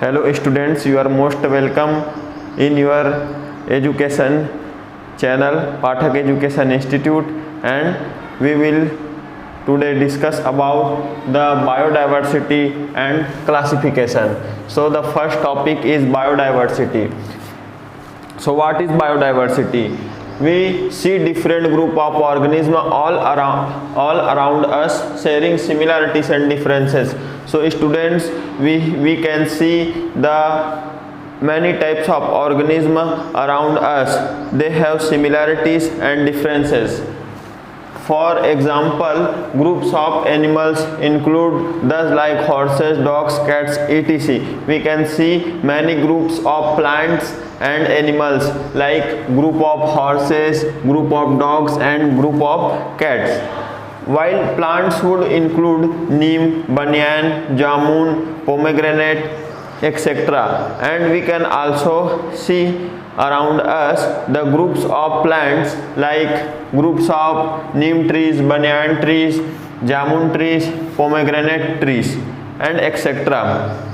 Hello students, you are most welcome in your education channel Pathak Education Institute, and we will today discuss about the biodiversity and classification. So the first topic is biodiversity. So what is biodiversity? We see different group of organisms all around us sharing similarities and differences. So students, we can see the many types of organisms around us. They have similarities and differences. For example, groups of animals include thus like horses, dogs, cats, etc. We can see many groups of plants and animals like group of horses, group of dogs and group of cats. While plants would include neem, banyan, jamun, pomegranate, etc. And we can also see around us the groups of plants like groups of neem trees, banyan trees, jamun trees, pomegranate trees and etc.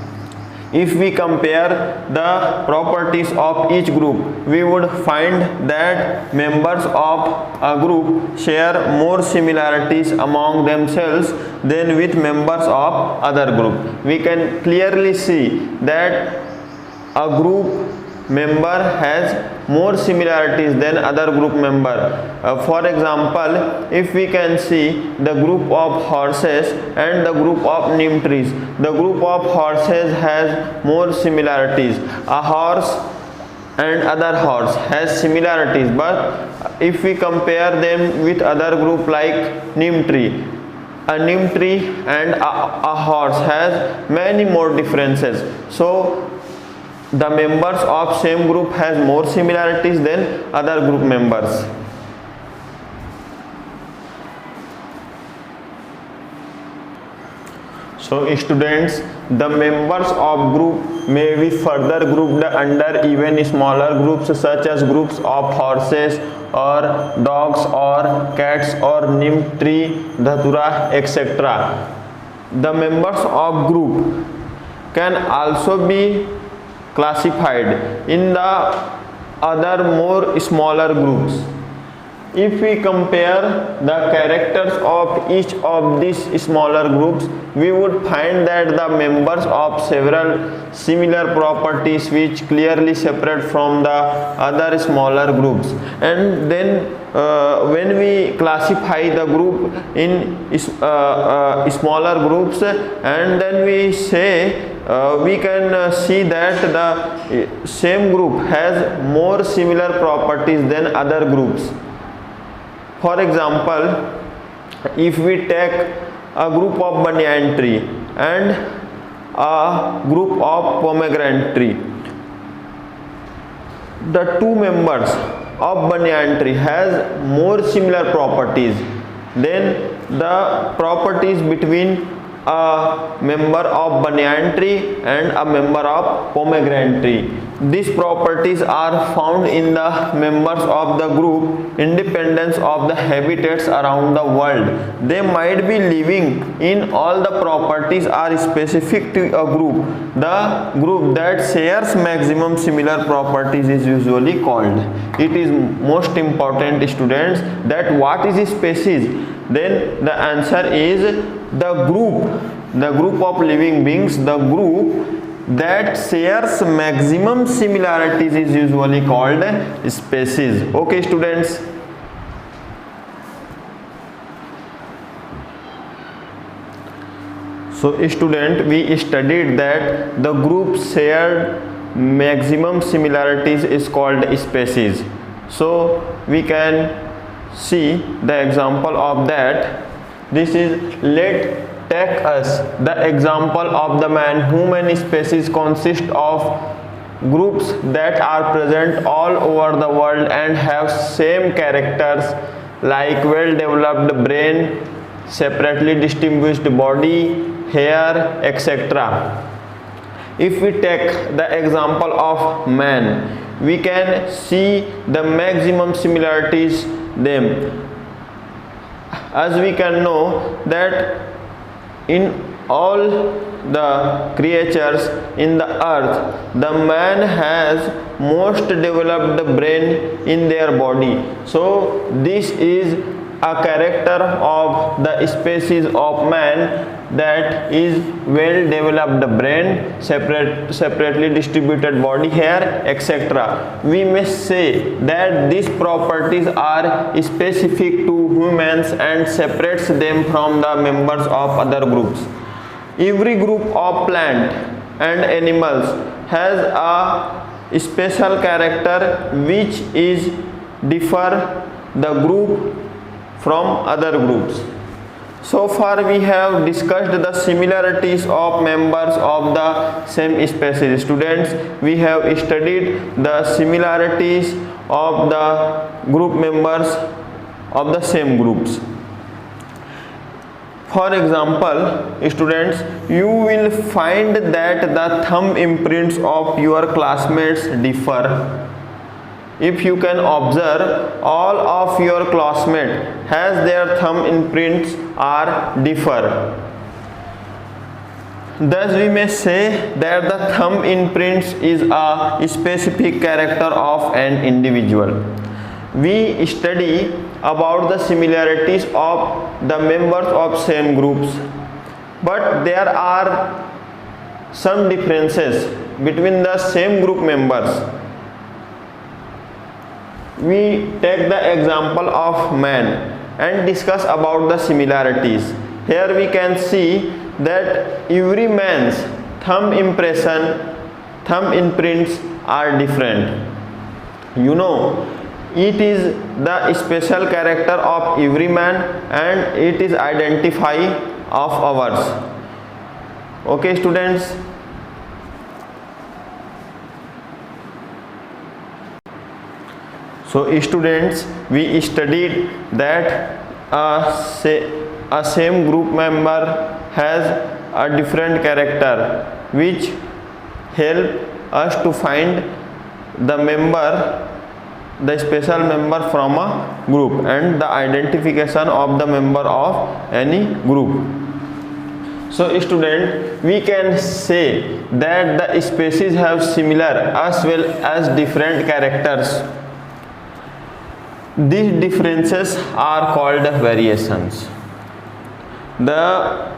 If we compare the properties of each group, we would find that members of a group share more similarities among themselves than with members of other group. We can clearly see that a group member has more similarities than other group member. For example, if we can see the group of horses and the group of neem trees, the group of horses has more similarities. A horse and other horse has similarities, but if we compare them with other group like neem tree, a neem tree and a horse has many more differences. So the members of same group has more similarities than other group members. So students, the members of group may be further grouped under even smaller groups such as groups of horses or dogs or cats or neem tree, dhatura, etc. The members of group can also be classified in the other more smaller groups. If we compare the characters of each of these smaller groups, we would find that the members of several similar properties which clearly separate from the other smaller groups. And then when we classify the group in smaller groups, and then we say we can see that the same group has more similar properties than other groups. For example, if we take a group of banyan tree and a group of pomegranate tree, the two members of banyan tree has more similar properties than the properties between a member of banyan tree and a member of pomegranate tree. These properties are found in the members of the group independent of the habitats around the world. They might be living in all the properties are specific to a group. The group that shares maximum similar properties is usually called. It is most important, students, that what is a species? Then the answer is the group of living beings, the group that shares maximum similarities is usually called species. Okay students. So student, we studied that the group shared maximum similarities is called species. So we can see the example of that. This is, let take us the example of the man. Human species consist of groups that are present all over the world and have same characters like well developed brain, separately distinguished body, hair, etc. If we take the example of man, we can see the maximum similarities them. As we can know that in all the creatures in the earth, the man has most developed brain in their body. So this is a character of the species of man, that is well developed brain, separately distributed body hair, etc. We may say that these properties are specific to humans and separates them from the members of other groups. Every group of plant and animals has a special character which is differ the group from other groups. So far we have discussed the similarities of members of the same species. Students, we have studied the similarities of the group members of the same groups. For example, students, you will find that the thumb imprints of your classmates differ. If you can observe, all of your classmates has their thumb imprints are differ. Thus we may say that the thumb imprints is a specific character of an individual. We study about the similarities of the members of same groups, but there are some differences between the same group members. We take the example of man and discuss about the similarities. Here we can see that every man's thumb imprints are different. You know, it is the special character of every man and it is identify of ours. Okay, students. So students, we studied that a same group member has a different character which help us to find the special member from a group and the identification of the member of any group. So student, we can say that the species have similar as well as different characters. These differences are called variations. The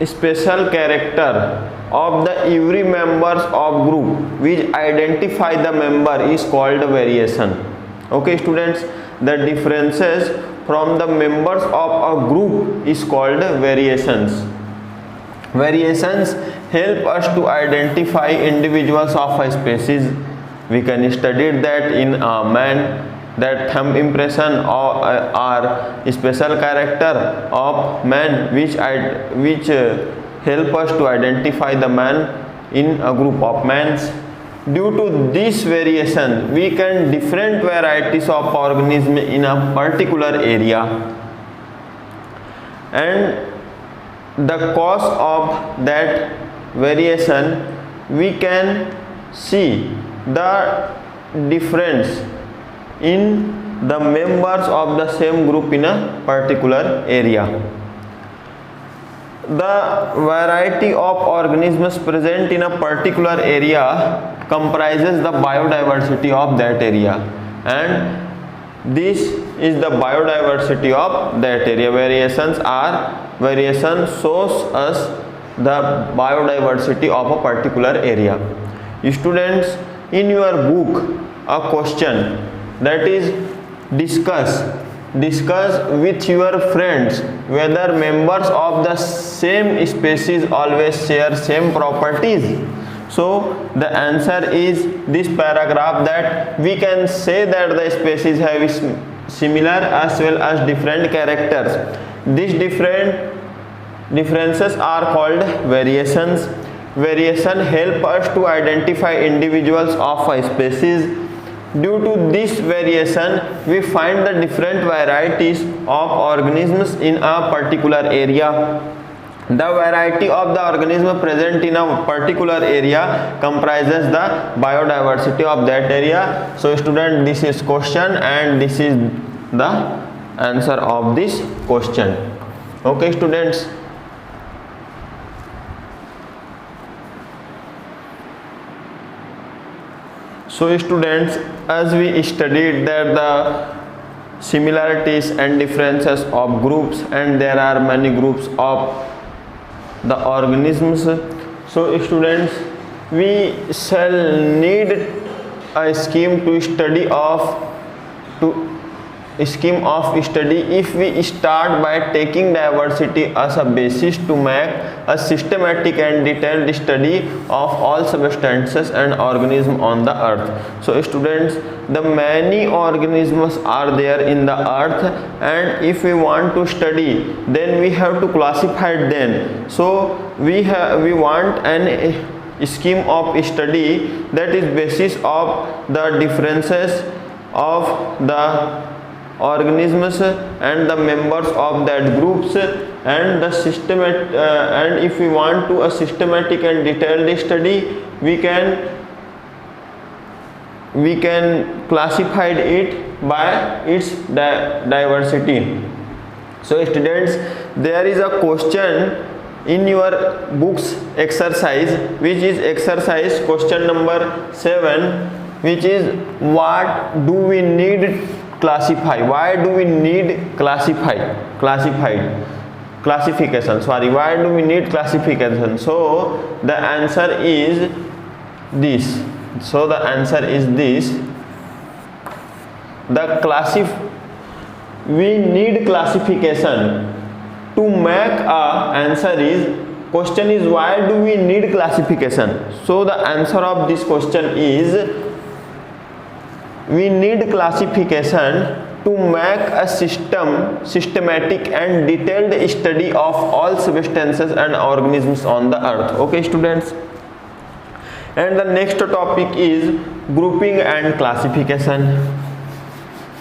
special character of the every members of group which identify the member is called variation. Okay, students, the differences from the members of a group is called variations. Variations help us to identify individuals of a species. We can study that in a man, that thumb impression are special character of man which help us to identify the man in a group of mans. Due to this variation, we can different varieties of organism in a particular area, and the cause of that variation we can see the difference in the members of the same group in a particular area. The variety of organisms present in a particular area comprises the biodiversity of that area, and this is the biodiversity of that area. Variation shows us the biodiversity of a particular area. Students, in your book a question that is discuss with your friends whether members of the same species always share same properties. So the answer is this paragraph, that we can say that the species have similar as well as different characters. These differences are called variations. Variation help us to identify individuals of a species. Due to this variation, we find the different varieties of organisms in a particular area. The variety of the organism present in a particular area comprises the biodiversity of that area. So student, this is question and this is the answer of this question. Okay, students. So students, as we studied that the similarities and differences of groups, and there are many groups of the organisms. So students, we shall need a scheme of study if we start by taking diversity as a basis to make a systematic and detailed study of all substances and organisms on the earth. So students, the many organisms are there in the earth, and if we want to study, then we have to classify them. So we want an scheme of study that is basis of the differences of the organisms and the members of that groups, and the and if we want to a systematic and detailed study, we can classify it by its diversity. So students, there is a question in your books exercise, which is exercise question number 7, which is what do we need classify, why do we need classification, why do we need classification? So the answer is this. We need classification to make a answer is, question is why do we need classification? So the answer of this question is, we need classification to make a systematic and detailed study of all substances and organisms on the earth. Okay students, and the next topic is grouping and classification.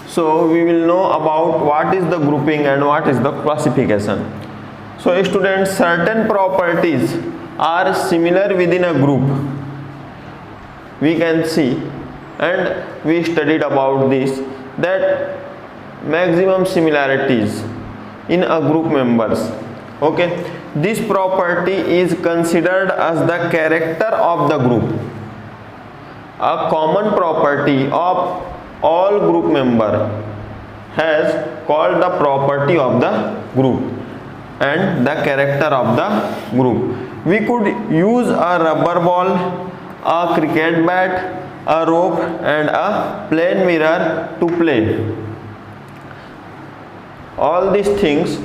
So we will know about what is the grouping and what is the classification. So students, certain properties are similar within a group, we can see, and we studied about this, that maximum similarities in a group members. Okay, this property is considered as the character of the group. A common property of all group member has called the property of the group and the character of the group. We could use a rubber ball, a cricket bat, a rope and a plane mirror to play. All these things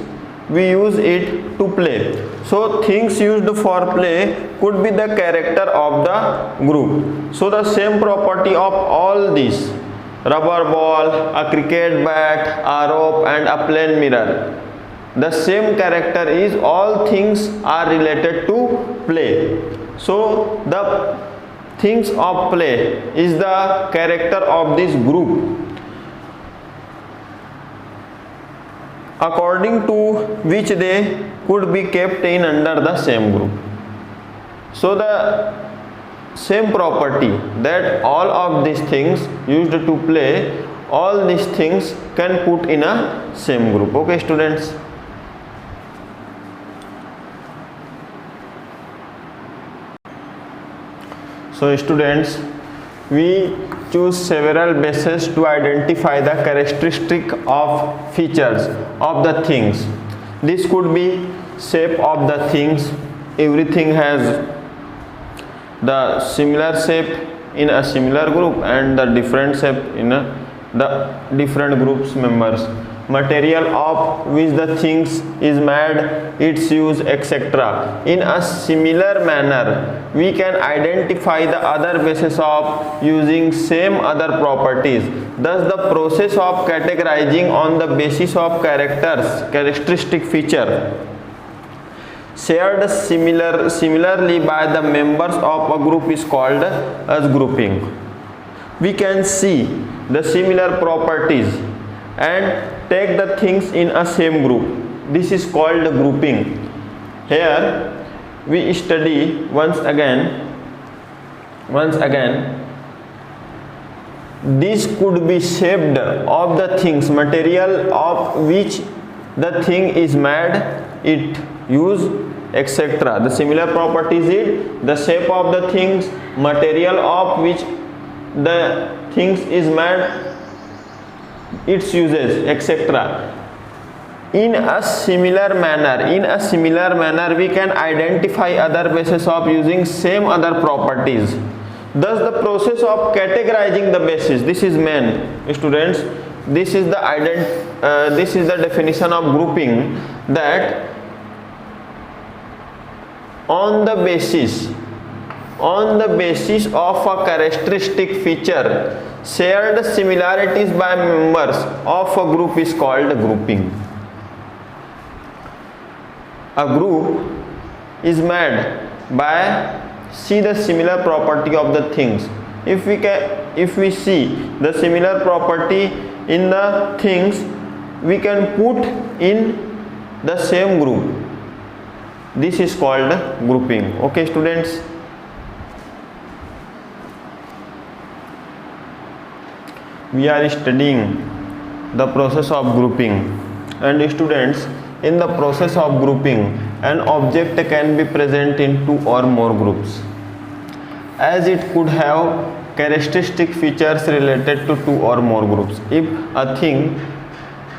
we use it to play. So things used for play could be the character of the group. So the same property of all these, rubber ball, a cricket bat, a rope and a plane mirror, the same character is all things are related to play. So the things of play is the character of this group, according to which they could be kept in under the same group. So the same property, that all of these things used to play, all these things can put in a same group. Okay students, so students, we choose several bases to identify the characteristic of features of the things. This could be shape of the things. Everything has the similar shape in a similar group and the different shape in the different groups members. Material of which the things is made, its use, etc. In a similar manner, we can identify the other bases of using same other properties. Thus the process of categorizing on the basis of characteristic feature shared similarly by the members of a group is called as grouping. We can see the similar properties and take the things in a same group. This is called grouping. Here we study once again, this could be shaped of the things, material of which the thing is made, it use, etc. The similar properties is the shape of the things, material of which the things is made, its uses, etc. In a similar manner we can identify other bases of using same other properties. Thus the process of categorizing the bases, this is main, students. This is the definition of grouping, that on the basis of a characteristic feature, shared similarities by members of a group is called grouping. A group is made by see the similar property of the things. If we see the similar property in the things, we can put in the same group. This is called grouping. Okay, students. We are studying the process of grouping, and students, in the process of grouping, an object can be present in 2 or more groups, as it could have characteristic features related to 2 or more groups. If a thing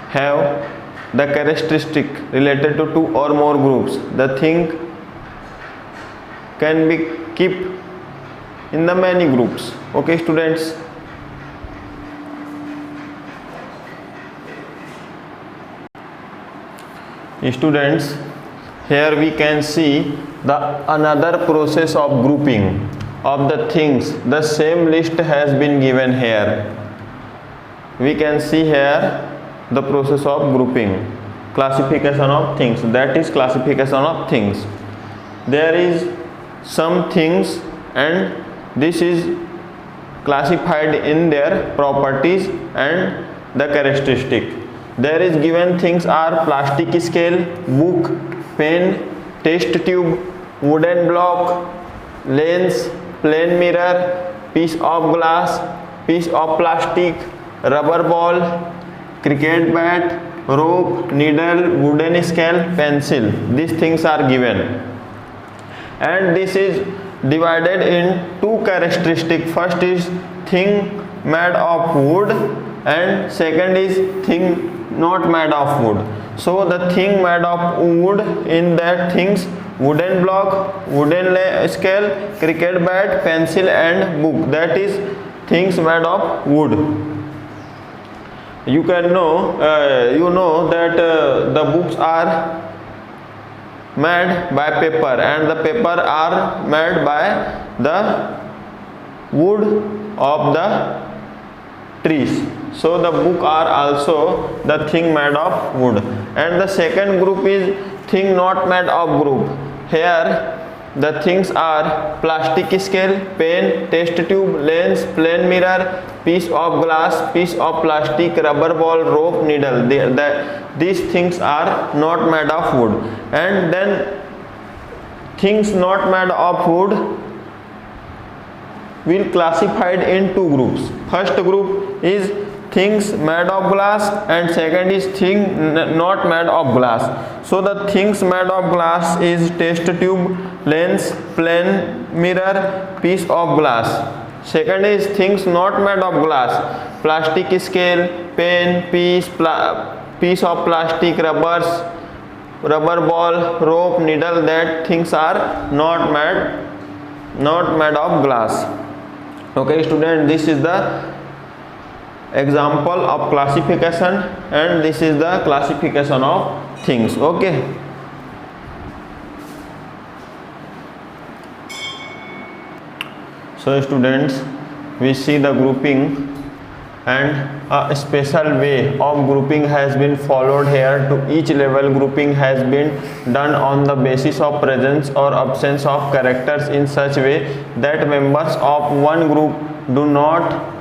have the characteristic related to 2 or more groups, the thing can be kept in the many groups. Okay, students. Students, here we can see another process of grouping of the things. The same list has been given here. We can see here the process of grouping, classification of things, that is classification of things. There is some things and this is classified in their properties and the characteristic. There is given things are plastic scale, book, pen, test tube, wooden block, lens, plane mirror, piece of glass, piece of plastic, rubber ball, cricket bat, rope, needle, wooden scale, pencil. These things are given, and this is divided in 2 characteristics. First is thing made of wood and second is thing not made of wood. So the thing made of wood, in that things, wooden block, wooden scale, cricket bat, pencil and book, that is things made of wood. You can know that the books are made by paper and the paper are made by the wood of the trees. So the book are also the thing made of wood. And the second group is thing not made of group. Here the things are plastic scale, pen, test tube, lens, plane mirror, piece of glass, piece of plastic, rubber ball, rope, needle. These things are not made of wood. And then things not made of wood will classified in 2 groups. First group is things made of glass and second is thing not made of glass. So the things made of glass is test tube, lens, plane mirror, piece of glass. Second is things not made of glass, plastic scale, pen, piece of plastic, rubber ball, rope, needle. That things are not made of glass. Okay, student, this is the example of classification and this is the classification of things. Okay. So students, we see the grouping, and a special way of grouping has been followed here. To each level, grouping has been done on the basis of presence or absence of characters in such way that members of one group do not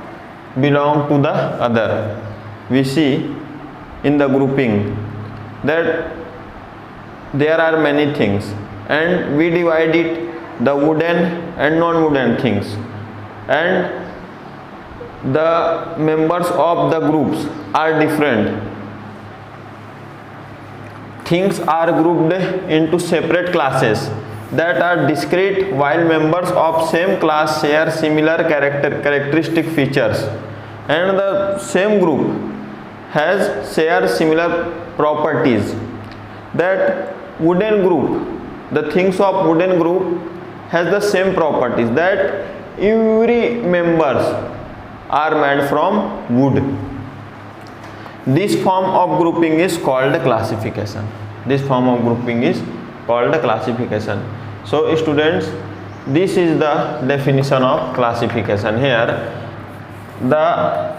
belong to the other. We see in the grouping that there are many things and we divide it the wooden and non-wooden things, and the members of the groups are different. Things are grouped into separate classes that are discrete while members of same class share similar characteristic features, and the same group has share similar properties. That wooden group, the things of wooden group has the same properties, that every members are made from wood. This form of grouping is called classification. This form of grouping is called classification. So students, this is the definition of classification. Here the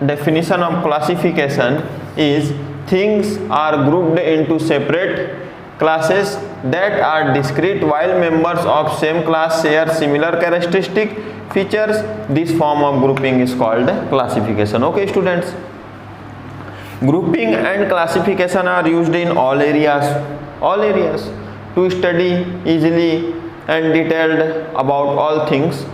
definition of classification is things are grouped into separate classes that are discrete while members of same class share similar characteristic features. This form of grouping is called classification. Okay students, grouping and classification are used in all areas to study easily and detailed about all things.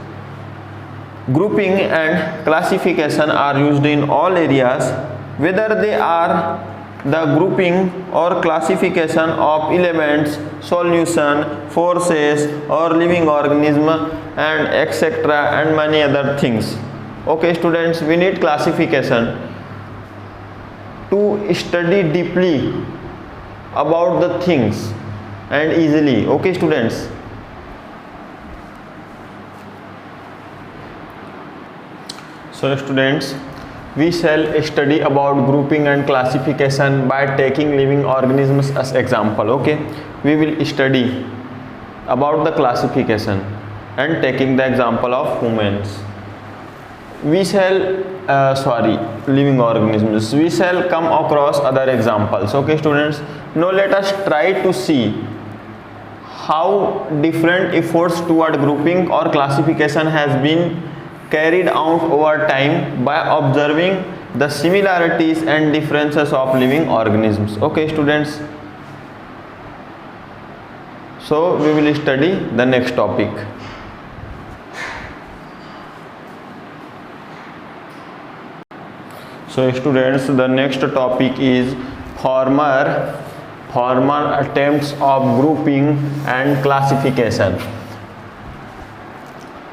Grouping and classification are used in all areas, whether they are the grouping or classification of elements, solution, forces or living organism and etc. and many other things. Okay students, we need classification to study deeply about the things and easily. Okay students, so students, we shall study about grouping and classification by taking living organisms as example. Okay, we will study about the classification and taking the example of humans. We shall living organisms, we shall come across other examples. Okay students, now let us try to see how different efforts toward grouping or classification has been carried out over time by observing the similarities and differences of living organisms. Okay students, so we will study the next topic. So students, the next topic is former attempts of grouping and classification.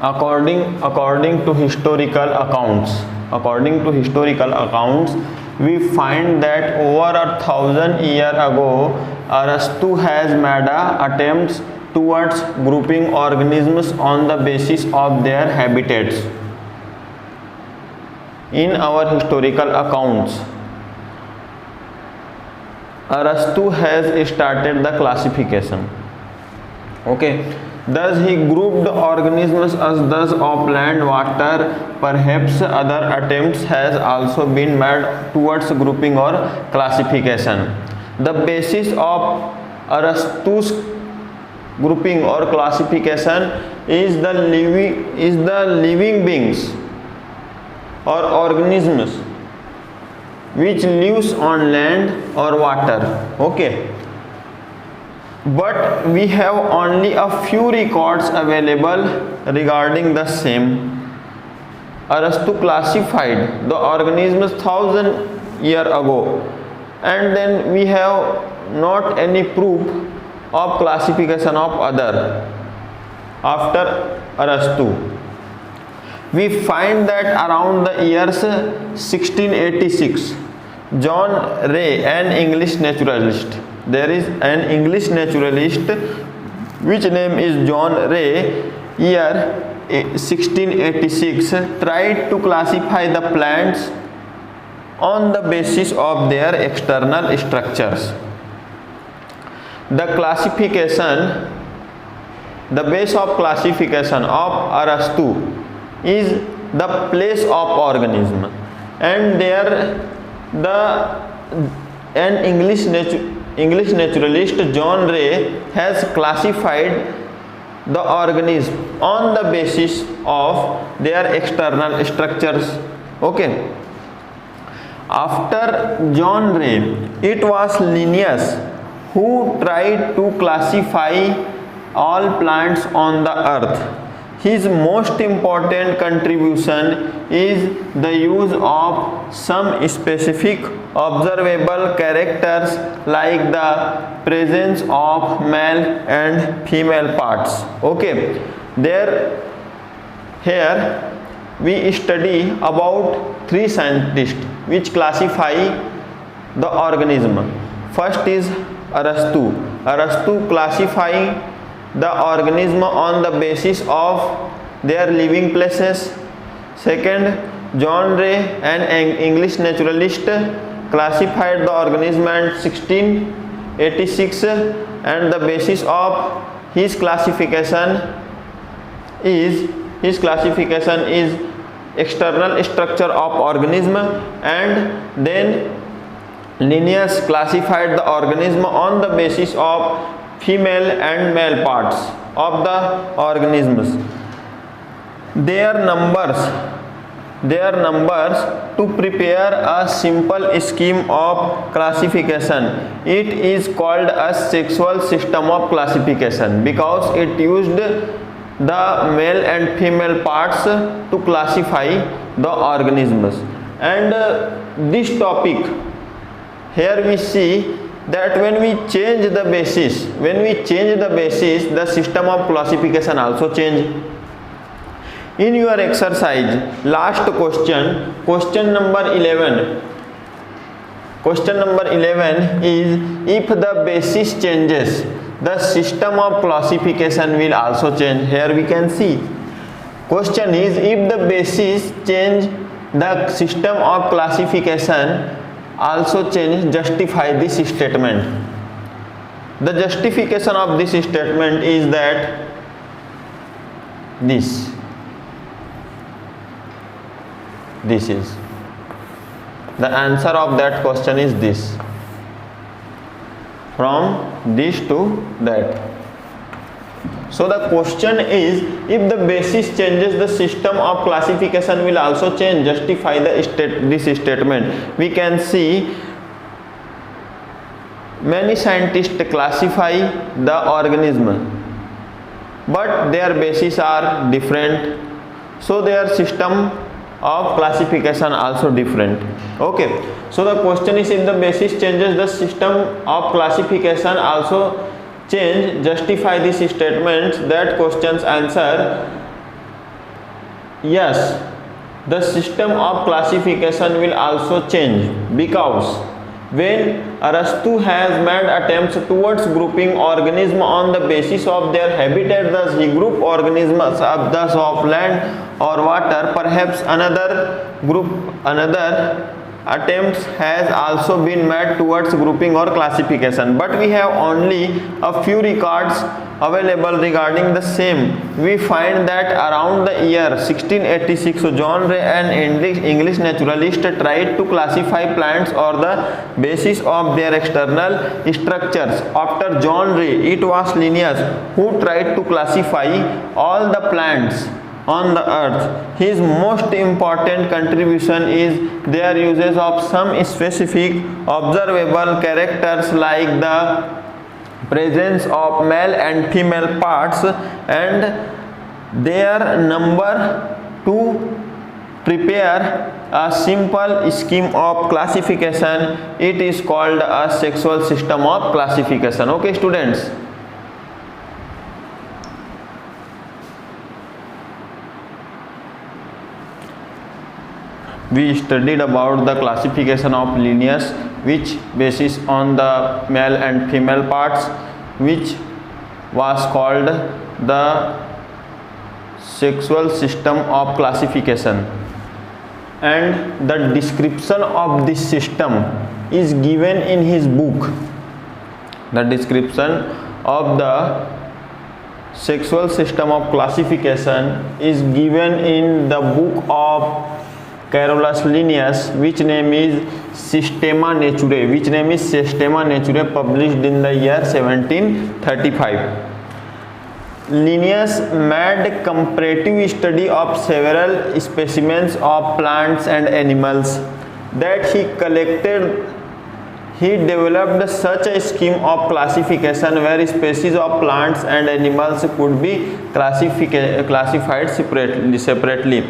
According to historical accounts, we find that over 1,000 years ago, Arastu has made attempts towards grouping organisms on the basis of their habitats. In our historical accounts, Arastu has started the classification. Okay, thus he grouped organisms as those of land, water. Perhaps other attempts has also been made towards grouping or classification. The basis of Arastu's grouping or classification is the living beings or organisms which lives on land or water. Okay, but we have only a few records available regarding the same. Arastu classified the organisms 1,000 years ago, and then we have not any proof of classification of other after Arastu. We find that around the years 1686, John Ray, an English naturalist, there is an English naturalist which name is John Ray, year 1686, tried to classify the plants on the basis of their external structures. The base of classification of Arastu is the place of organism, and there an English naturalist John Ray has classified the organism on the basis of their external structures. Okay, after John Ray, it was Linnaeus who tried to classify all plants on the earth. his most important contribution is the use of some specific observable characters like the presence of male and female parts. Okay, here we study about three scientists which classify the organism. First is Arastu. Arastu classifying the organism on the basis of their living places. Second, John Ray, an English naturalist, classified the organism in 1686, and the basis of his classification is external structure of organism. And then Linnaeus classified the organism on the basis of female and male parts of the organisms. Their numbers to prepare a simple scheme of classification. It is called a sexual system of classification because it used the male and female parts to classify the organisms. And this topic, here we see that when we change the basis, the system of classification also change. In your exercise, last question number 11. Question number 11 is, if the basis changes, the system of classification will also change. Here we can see. Question is, if the basis change, the system of classification also change. Justify this statement. The justification of this statement is that this is the answer of that question is this, from this to that. So the question is, if the basis changes, the system of classification will also change. Justify this statement. We can see many scientists classify the organism, but their bases are different, so their system of classification also different. Okay, so the question is, if the basis changes, the system of classification also change. Justify this statement. That question's answer, yes, the system of classification will also change, because when Arastu has made attempts towards grouping organisms on the basis of their habitat, thus he grouped organisms thus of land or water. Perhaps another attempts has also been made towards grouping or classification, but we have only a few records available regarding the same. We find that around the year 1686, John Ray, an English naturalist, tried to classify plants on the basis of their external structures. After John Ray, it was Linnaeus who tried to classify all the plants on the earth. His most important contribution is their uses of some specific observable characters like the presence of male and female parts, and their number to prepare a simple scheme of classification. It is called a sexual system of classification. Okay, students. We studied about the classification of Linnaeus, which basis on the male and female parts, which was called the sexual system of classification, and the description of this system is given in his book. The description of the sexual system of classification is given in the book of Carolus Linnaeus, which name is Systema Naturae, published in the year 1735. Linnaeus made comparative study of several specimens of plants and animals that he collected he developed such a scheme of classification where species of plants and animals could be classified separately.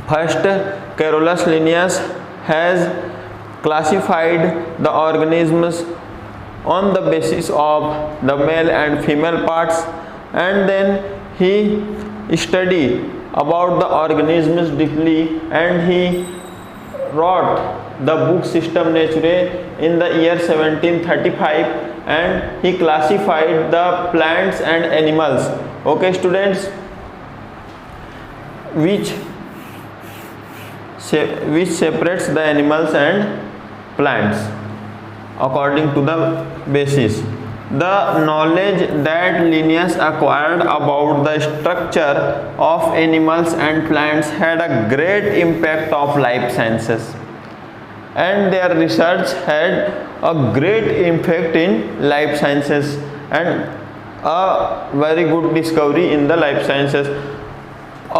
First, Carolus Linnaeus has classified the organisms on the basis of the male and female parts, and then he studied about the organisms deeply, and he wrote the book System Naturae in the year 1735, and he classified the plants and animals. Okay students, which separates the animals and plants according to the basis. The knowledge that Linnaeus acquired about the structure of animals and plants had a great impact of life sciences, and their research had a great impact in life sciences and a very good discovery in the life sciences.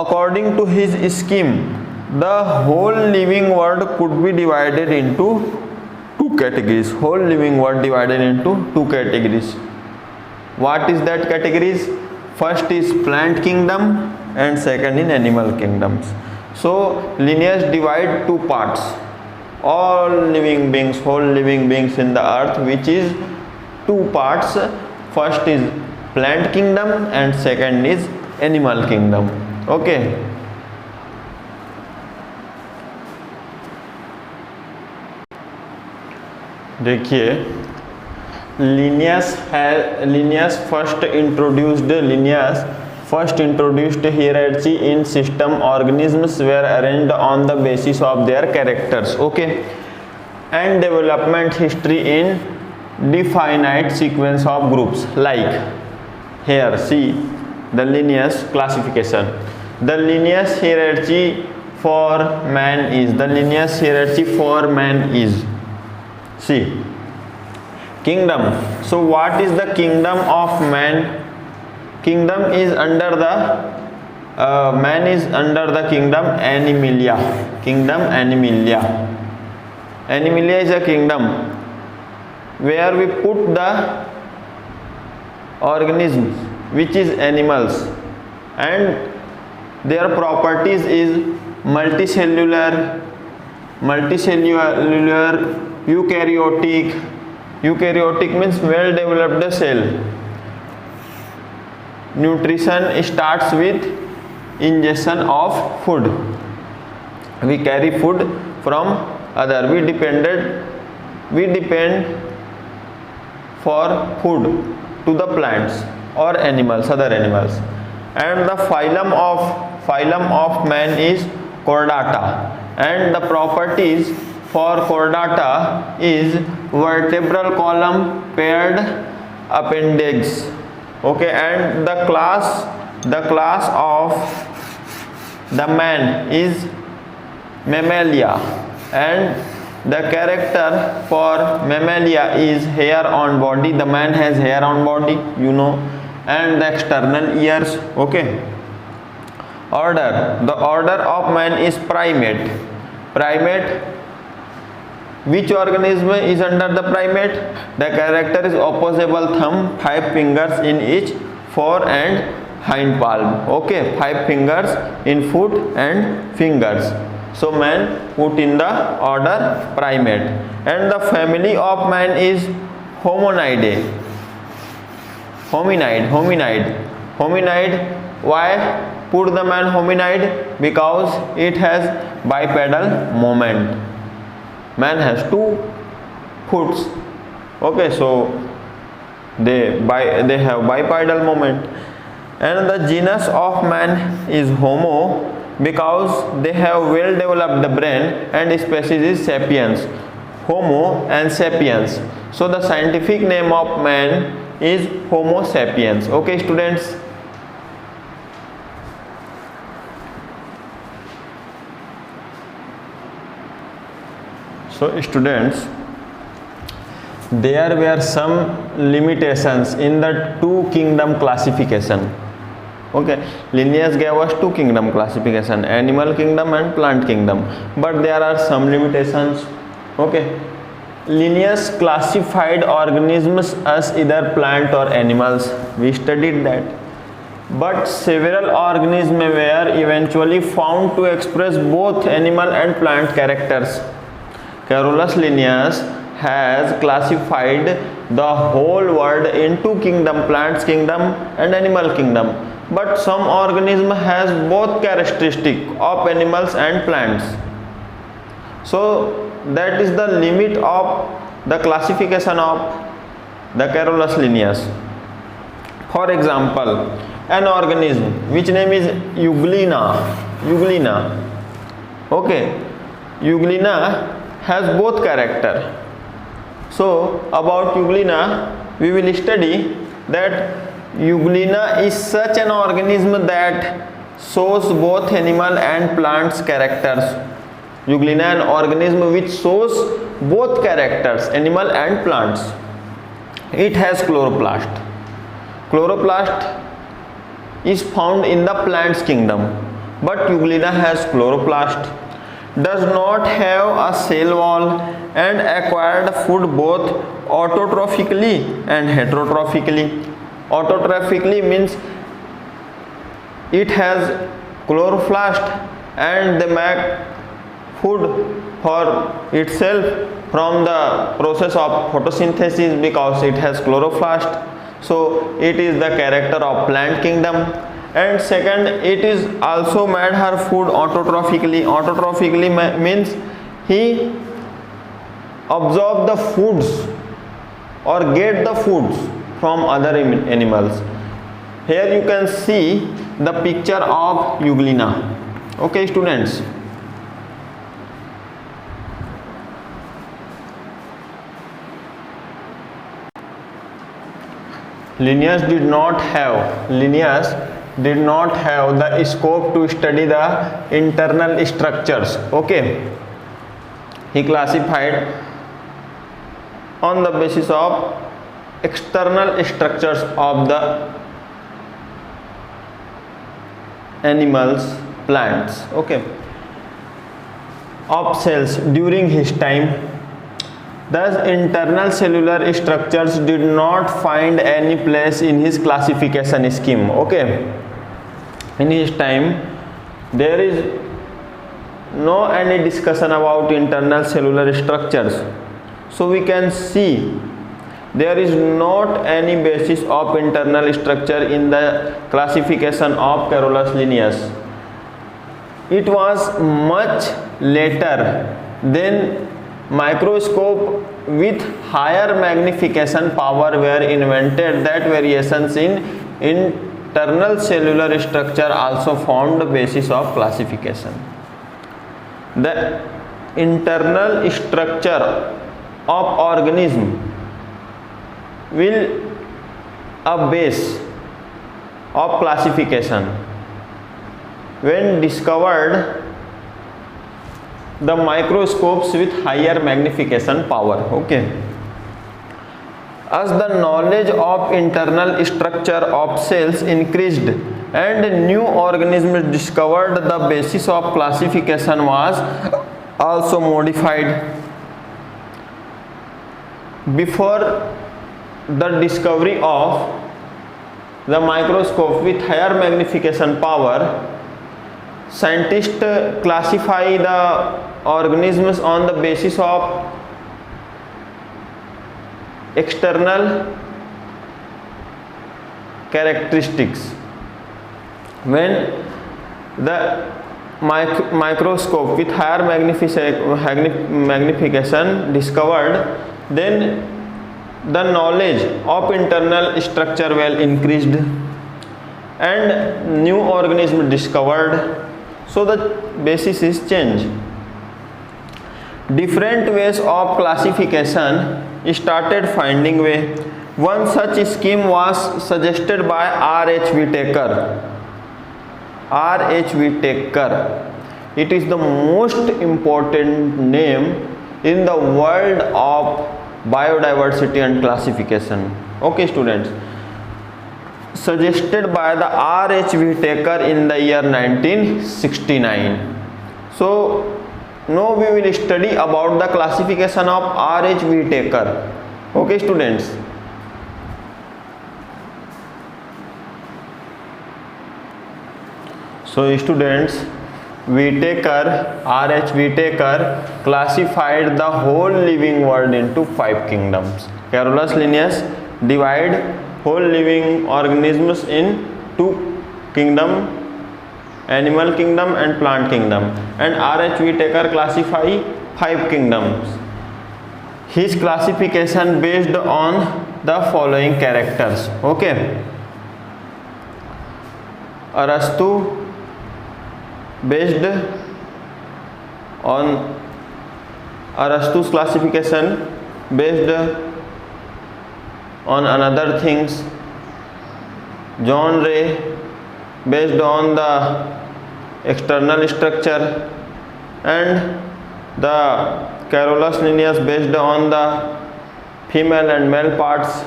According to his scheme, the whole living world could be divided into two categories. Whole living world divided into two categories. What is that categories? First is plant kingdom and second in animal kingdoms. So Linnaeus divide two parts, all living beings, whole living beings in the earth, which is two parts. First is plant kingdom and second is animal kingdom. Okay. देखिए, Linnaeus first introduced hierarchy in system. Organisms were arranged on the basis of their characters, okay, and development history in definite sequence of groups. Like here, see the Linnaeus classification. The Linnaeus hierarchy for man is see, kingdom. So what is the kingdom of man? Kingdom is under the man is under the kingdom Animalia. Animalia is a kingdom where we put the organisms, which is animals, and their properties is multicellular, eukaryotic means well developed cell. Nutrition starts with ingestion of food. We carry food from other. We depend for food to the plants or animals, other animals. And the phylum of man is Chordata, and the properties for Chordata is vertebral column, paired appendix. Okay, and the class of the man is Mammalia, and the character for Mammalia is hair on body. The man has hair on body, you know, and the external ears. Okay. Order. The order of man is primate. Which organism is under the primate? The character is opposable thumb, 5 fingers in each fore and hind palm. Okay, 5 fingers in foot and fingers. So man put in the order primate. And the family of man is Hominide. Why put the man hominide? Because it has bipedal movement. Man has 2 foots. Okay, so they have bipedal movement. And the genus of man is Homo, because they have well developed brain, and species is sapiens. Homo and sapiens. So the scientific name of man is Homo sapiens. Okay students. So students, there were some limitations in the 2 kingdom classification. Okay, Linnaeus gave us 2 kingdom classification, animal kingdom and plant kingdom, but there are some limitations. Okay, Linnaeus classified organisms as either plant or animals. We studied that. But several organisms were eventually found to express both animal and plant characters. Carolus Linnaeus has classified the whole world in two kingdoms, plants kingdom and animal kingdom. But some organism has both characteristics of animals and plants. So that is the limit of the classification of the Carolus Linnaeus. For example, an organism which name is Euglena. Okay, Euglena has both character. So about Euglena we will study that Euglena is such an organism that shows both animal and plants characters. Euglena, an organism which shows both characters, animal and plants. It has chloroplast. Chloroplast is found in the plants kingdom, but Euglena has chloroplast, does not have a cell wall, and acquired food both autotrophically and heterotrophically. Autotrophically means it has chloroplast and they make food for itself from the process of photosynthesis because it has chloroplast. So it is the character of plant kingdom. And second, it is also made her food autotrophically. Autotrophically means he absorb the foods or get the foods from other animals. Here you can see the picture of Euglena. Okay students. Linnaeus did not have the scope to study the internal structures. Okay, he classified on the basis of external structures of the animals, plants, okay, of cells during his time. Thus internal cellular structures did not find any place in his classification scheme. Okay, in his time there is no any discussion about internal cellular structures. So we can see there is not any basis of internal structure in the classification of Carolus Linnaeus. It was much later then microscope with higher magnification power were invented that variations in internal cellular structure also formed the basis of classification. The internal structure of organism will a base of classification when discovered the microscopes with higher magnification power. Okay, as the knowledge of internal structure of cells increased and new organisms discovered, the basis of classification was also modified. Before the discovery of the microscope with higher magnification power, scientists classify the organisms on the basis of external characteristics. When the microscope with higher magnification discovered, then the knowledge of internal structure well increased and new organism discovered. So the basis is changed. Different ways of classification started finding way. One such scheme was suggested by R.H. Whitaker. R.H. Whitaker. It is the most important name in the world of biodiversity and classification. Okay students, suggested by the R.H. Whitaker in the year 1969. So now we will study about the classification of R.H. Whittaker. Okay students. So students, R.H. Whittaker classified the whole living world into 5 kingdoms. Carolus Linnaeus divide whole living organisms in 2 kingdoms, animal kingdom and plant kingdom, and R.H. Whittaker classify 5 kingdoms. His classification based on the following characters. Okay, Arastu based on Arastu's classification based on another things. John Ray based on the external structure, and the Carolus Linnaeus based on the female and male parts,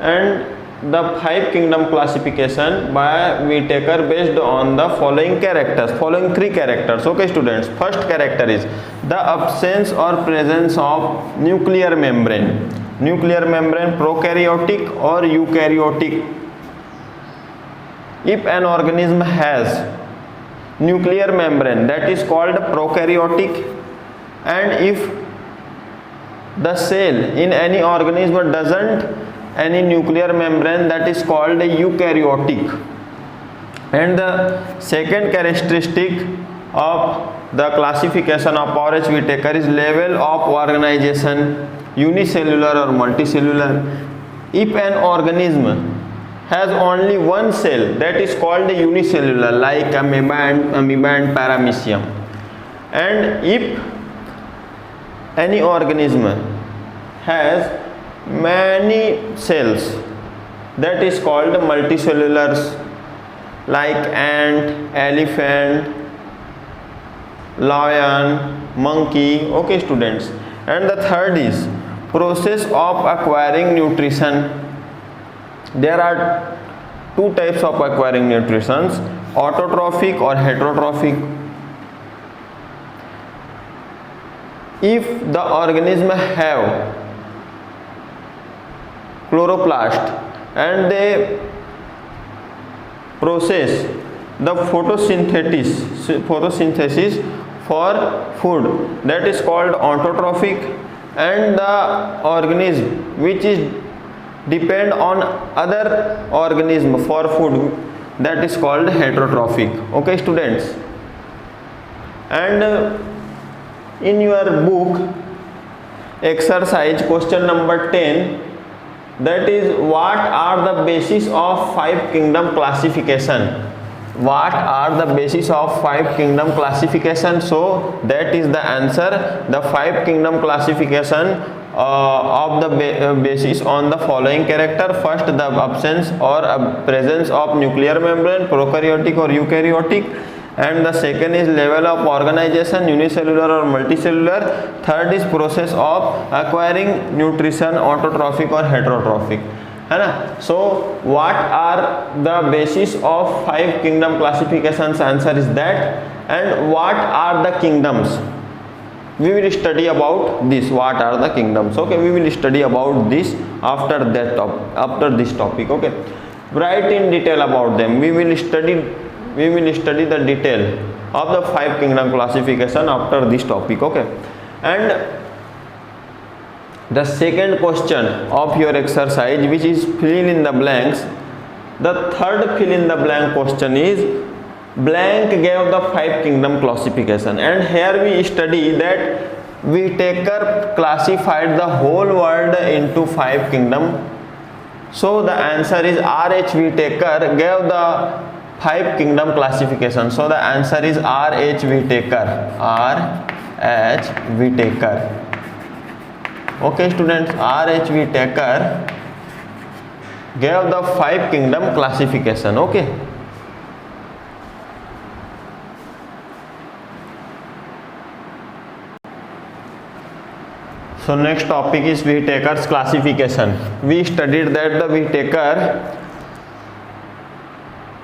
and the 5 kingdom classification by Whittaker based on the following characters, following 3 characters. Okay students, first character is the absence or presence of nuclear membrane. Nuclear membrane, prokaryotic or eukaryotic. If an organism has nuclear membrane, that is called prokaryotic, and if the cell in any organism doesn't any nuclear membrane, that is called eukaryotic. And the second characteristic of the classification of R.H. Whittaker is level of organization, unicellular or multicellular. If an organism has only one cell, that is called unicellular, like amoeba and paramecium. And if any organism has many cells, that is called multicellulars, like ant, elephant, lion, monkey. Okay students. And the third is process of acquiring nutrition. There are 2 types of acquiring nutrition, autotrophic or heterotrophic. If the organism have chloroplast and they process the photosynthesis for food, that is called autotrophic, and the organism which is depend on other organism for food, that is called heterotrophic. Okay students. And in your book exercise question number 10, that is what are the basis of 5 kingdom classification. What are the basis of 5 kingdom classification? So that is the answer. The 5 kingdom classification of the basis on the following character. First, the absence or presence of nuclear membrane, prokaryotic or eukaryotic, and the second is level of organization, unicellular or multicellular. Third is process of acquiring nutrition, autotrophic or heterotrophic. है ना? So what are the basis of 5 kingdom classifications? Answer is that. And what are the kingdoms? We will study about this. What are the kingdoms? Okay, we will study about this after this topic. Okay, write in detail about them. We will study the detail of the 5 kingdom classification after this topic. Okay, and the second question of your exercise, which is fill in the blanks. The third fill in the blank question is blank gave the 5 kingdom classification, and here we study that Whittaker classified the whole world into 5 kingdom. So the answer is R.H. Whittaker gave the 5 kingdom classification. So the answer is R.H. Whittaker. R.H. Whittaker. Okay students, R.H. Whittaker gave the 5 kingdom classification. Okay. So next topic is Whittaker's classification. We studied that the Whittaker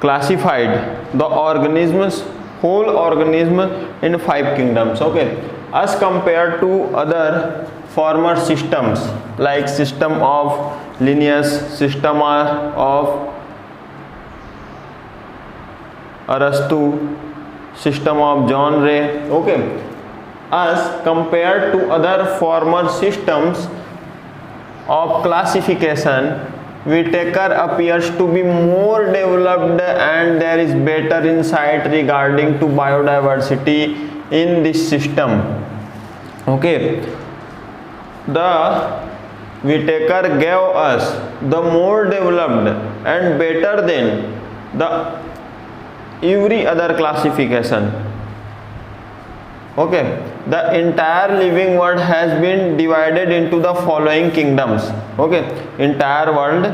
classified the organisms, whole organism in 5 kingdoms. Okay. as compared to other former systems like system of Linnaeus, system of Arastu, system of John Ray. Okay, as compared to other former systems of classification, Whittaker appears to be more developed and there is better insight regarding to biodiversity in this system. Okay, the Whittaker gave us the more developed and better than the every other classification. Okay, the entire living world has been divided into the following kingdoms. Okay, entire world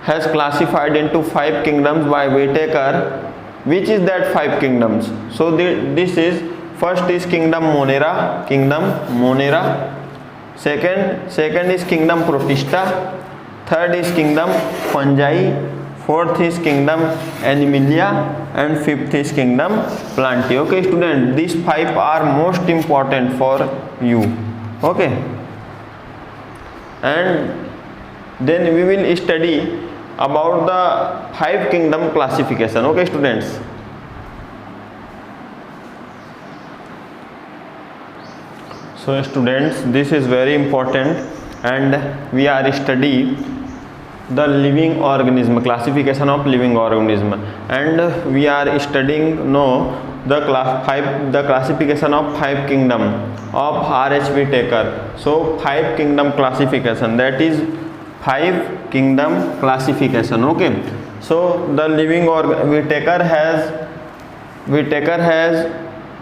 has classified into 5 kingdoms by Whittaker. Which is that 5 kingdoms? So this is, first is kingdom Monera, second is kingdom Protista, third is kingdom Fungi, fourth is kingdom Animalia, and fifth is kingdom Plantae. Okay student, these 5 are most important for you. Okay, and then we will study about the 5 kingdom classification. Okay students, so students, this is very important and we are study the living organism, classification of living organism, and we are studying now the classification of 5 kingdom of R.H. Whittaker. So 5 kingdom classification, that is 5 kingdom classification. Okay, so the living Whittaker has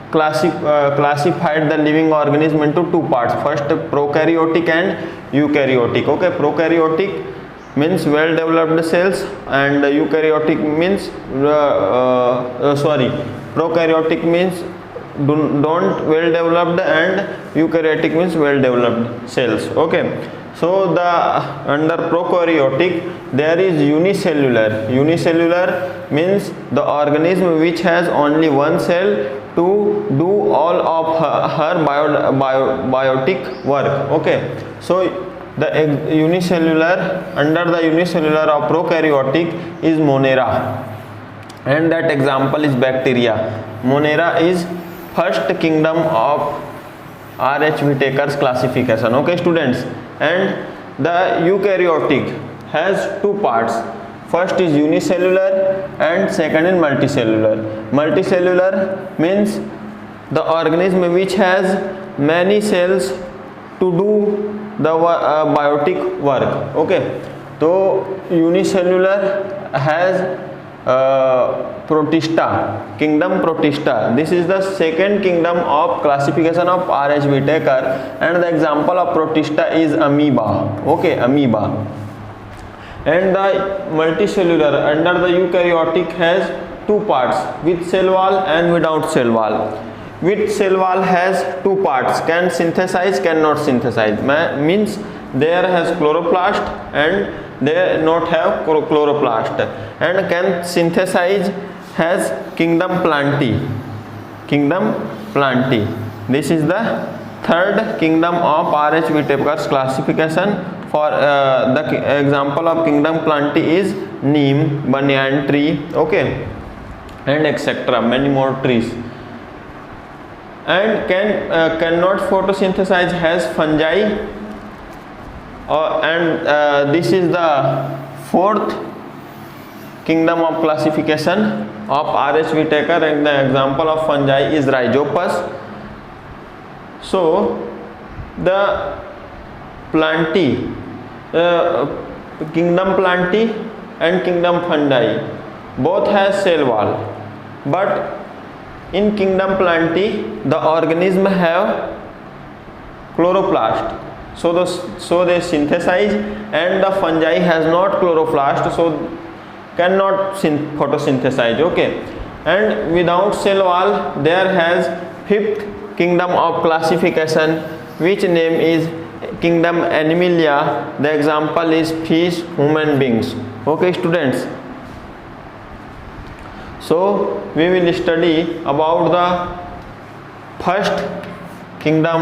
classified the living organism into 2 parts. First, prokaryotic and eukaryotic. Okay, prokaryotic means well developed cells and eukaryotic means prokaryotic means don't well developed and eukaryotic means well developed cells. Okay, so the under prokaryotic there is unicellular means the organism which has only one cell to do all of her biotic work. Okay, so the unicellular, under the unicellular of prokaryotic is Monera, and that example is bacteria. Monera is first kingdom of R.H. Whittaker's classification. Okay students, and the eukaryotic has 2 parts. First is unicellular and second is multicellular. Multicellular means the organism which has many cells to do the biotic work. Okay, so unicellular has Protista, kingdom Protista. This is the second kingdom of classification of R.H. Whittaker, and the example of Protista is amoeba. Okay, amoeba. And the multicellular under the eukaryotic has 2 parts, with cell wall and without cell wall. With cell wall has 2 parts, can synthesize, cannot synthesize, means there has chloroplast and they not have chloroplast, and can synthesize has kingdom Plantae. This is the third kingdom of R.H. Whittaker's classification. For the example of kingdom Plantae is neem, banyan tree, okay, and etc. many more trees. And cannot photosynthesize has fungi, and this is the 4th kingdom of classification of R.H. Whittaker, and the example of fungi is Rhizopus. So the Plantae, kingdom Plantae and kingdom Fungi both has cell wall, but in kingdom Plantae the organism have chloroplast, so they synthesize, and the fungi has not chloroplast, so cannot photosynthesize. Okay, and without cell wall there has 5th kingdom of classification, which name is kingdom Animalia. The example is fish, human beings. Okay students, so we will study about the first kingdom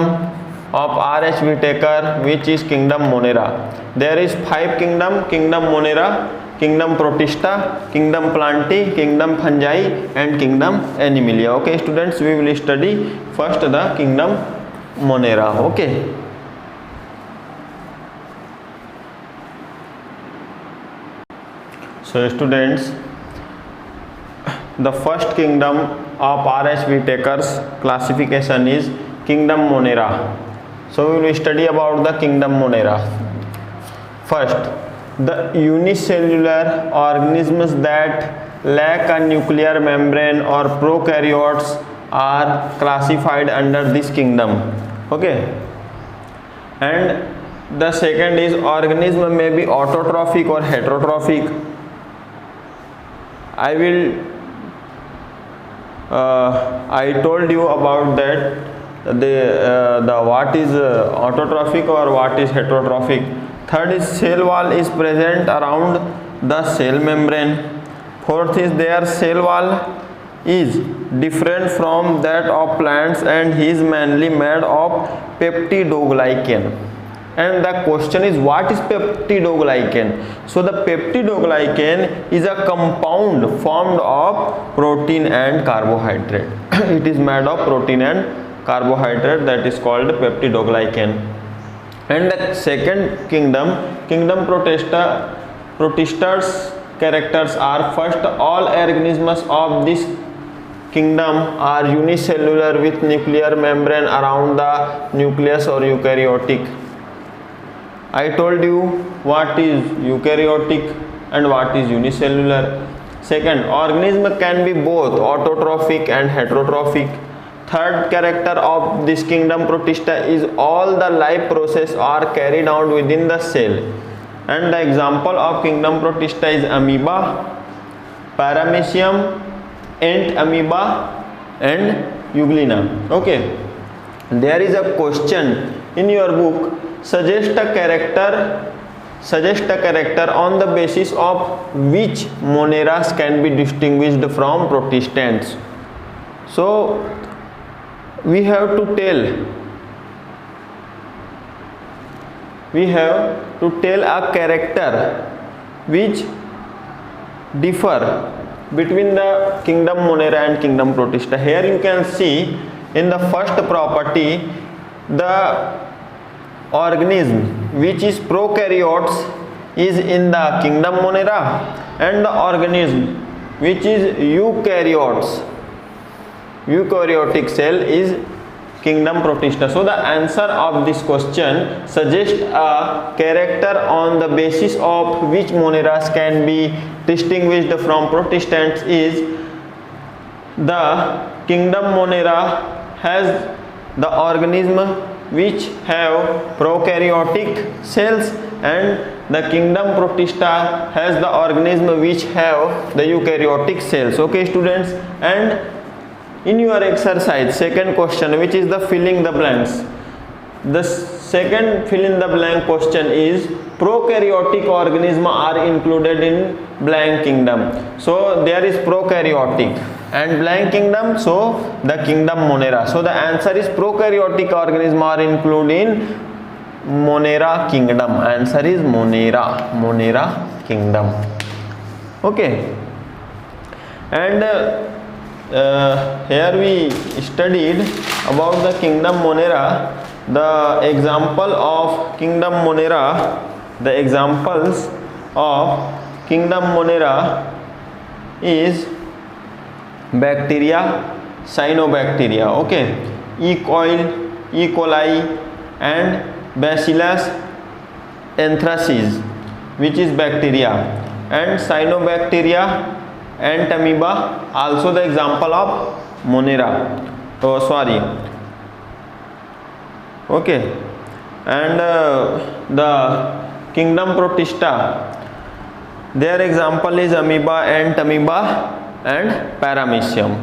of RH Whittaker, which is kingdom Monera. There is 5 kingdom: kingdom Monera, kingdom Protista, kingdom Plantae, kingdom Fungi, and kingdom Animalia. Okay students, we will study first the kingdom Monera. Okay, so students, the first kingdom of RH Whittaker's classification is kingdom Monera. So we will study about the kingdom Monera. First, the unicellular organisms that lack a nuclear membrane or prokaryotes are classified under this kingdom. Okay, and the second is organism may be autotrophic or heterotrophic. I told you about that, the what is autotrophic or what is heterotrophic. Third is cell wall is present around the cell membrane. Fourth is their cell wall is different from that of plants and is mainly made of peptidoglycan. And the question is, what is peptidoglycan? So the peptidoglycan is a compound formed of protein and carbohydrate. It is made of protein and carbohydrate, that is called peptidoglycan. And the second kingdom, kingdom Protista's characters are: first, all organisms of this kingdom are unicellular with nuclear membrane around the nucleus or eukaryotic. I told you what is eukaryotic and what is unicellular. Second, organism can be both autotrophic and heterotrophic. Third character of this kingdom Protista is all the life process are carried out within the cell. And the example of kingdom Protista is amoeba, paramecium, ant amoeba, and euglena. Okay, there is a question in your book: suggest a character on the basis of which moneras can be distinguished from Protistants. So we have to tell a character which differ between the kingdom Monera and kingdom Protista. Here you can see in the first property, the organism which is prokaryotes is in the kingdom Monera, and the organism which is eukaryotic cell is kingdom Protista. So the answer of this question, suggest a character on the basis of which moneras can be distinguished from Protistants, is the kingdom Monera has the organism which have prokaryotic cells, and the kingdom Protista has the organism which have the eukaryotic cells. Okay students, and in your exercise second question, which is the filling the blanks, the second fill in the blank question is: prokaryotic organisms are included in blank kingdom. So there is prokaryotic and blank kingdom, so the kingdom Monera. So the answer is prokaryotic organisms are included in Monera kingdom. Answer is Monera kingdom. Okay, and here we studied about the kingdom Monera. The example of kingdom Monera, the examples of kingdom Monera is bacteria, cyanobacteria, okay, E. coli and Bacillus anthracis, which is bacteria, and cyanobacteria and amoeba, also the example of Monera. Okay, and the kingdom Protista, their example is amoeba and paramecium.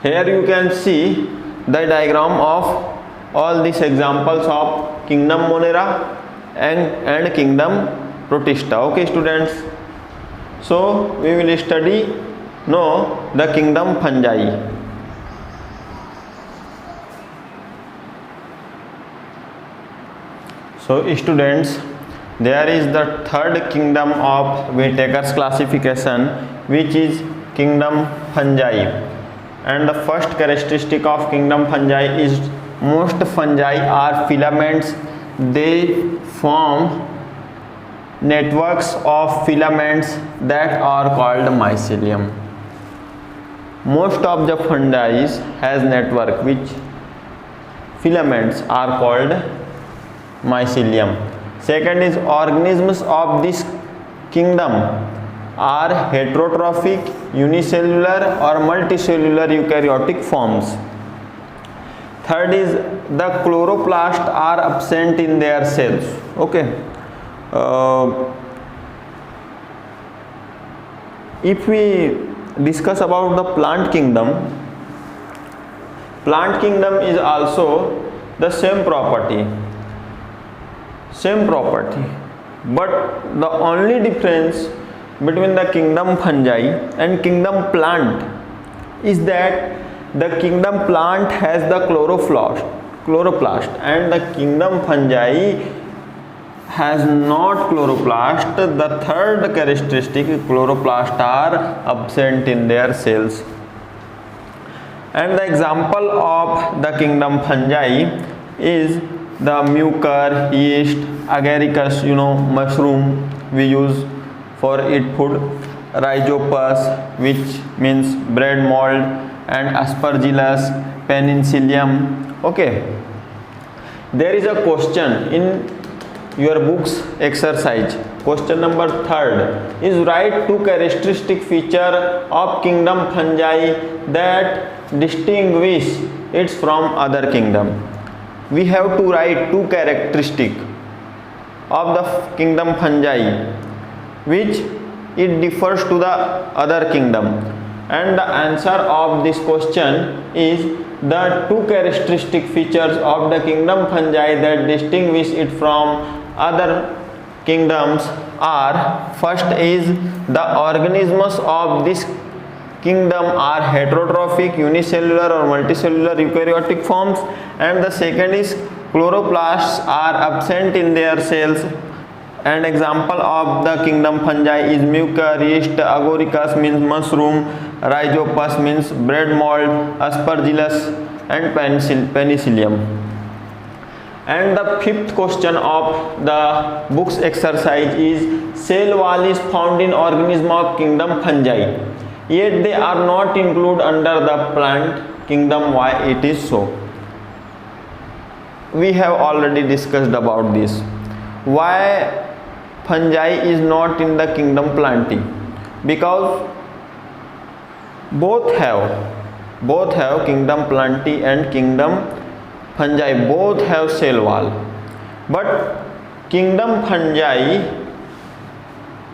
Here you can see the diagram of all these examples of kingdom Monera and kingdom Protista. Okay students, so we will study now the kingdom Fungi. So students, there is the third kingdom of Whittaker's classification, which is kingdom fungi. And the first characteristic of kingdom fungi is most fungi are filaments. They form networks of filaments that are called mycelium. Most of the fungi has network which filaments are called mycelium. Second is organisms of this kingdom are heterotrophic, unicellular or multicellular eukaryotic forms. Third is the chloroplasts are absent in their cells. Okay. If we discuss about the plant kingdom is also the same property, but the only difference between the kingdom fungi and kingdom plant is that the kingdom plant has the chloroplast and the kingdom fungi has not chloroplast. The third characteristic, chloroplasts are absent in their cells. And the example of the kingdom fungi is the mucor, yeast, agaricus, mushroom we use for eat food, rhizopus, which means bread mold, and aspergillus, penicillium. Okay. There is a question in your books exercise. Question number 3rd is write two characteristic feature of kingdom fungi that distinguish it from other kingdom. We have to write two characteristic of the kingdom fungi which it differs to the other kingdom, and the answer of this question is the two characteristic features of the kingdom fungi that distinguish it from other kingdoms are: first is the organisms of this kingdom are heterotrophic, unicellular or multicellular eukaryotic forms, and the second is chloroplasts are absent in their cells. And example of the kingdom fungi is mucor, yeast, agaricus means mushroom, rhizopus means bread mold, aspergillus and penicillium. And the 5th question of the book's exercise is cell wall is found in organism of kingdom fungi, yet they are not included under the plant kingdom. Why it is so? We have already discussed about this. Why fungi is not in the kingdom plantae? Because both have kingdom plantae and kingdom fungi, both have cell wall, but kingdom fungi,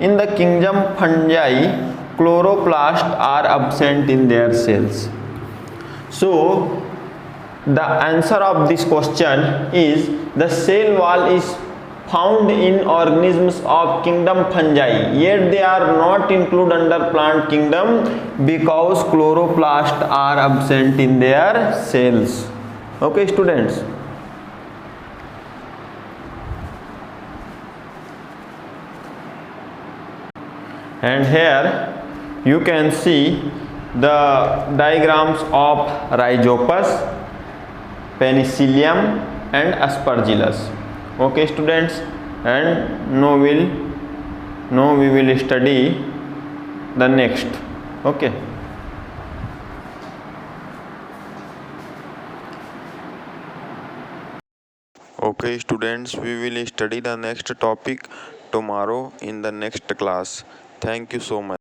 in the kingdom fungi chloroplasts are absent in their cells. So the answer of this question is the cell wall is found in organisms of kingdom fungi, yet they are not included under plant kingdom because chloroplasts are absent in their cells. Okay students. And here you can see the diagrams of rhizopus, penicillium and aspergillus. Okay students, and now we will study the next. Okay. Okay students, we will study the next topic tomorrow in the next class. Thank you so much.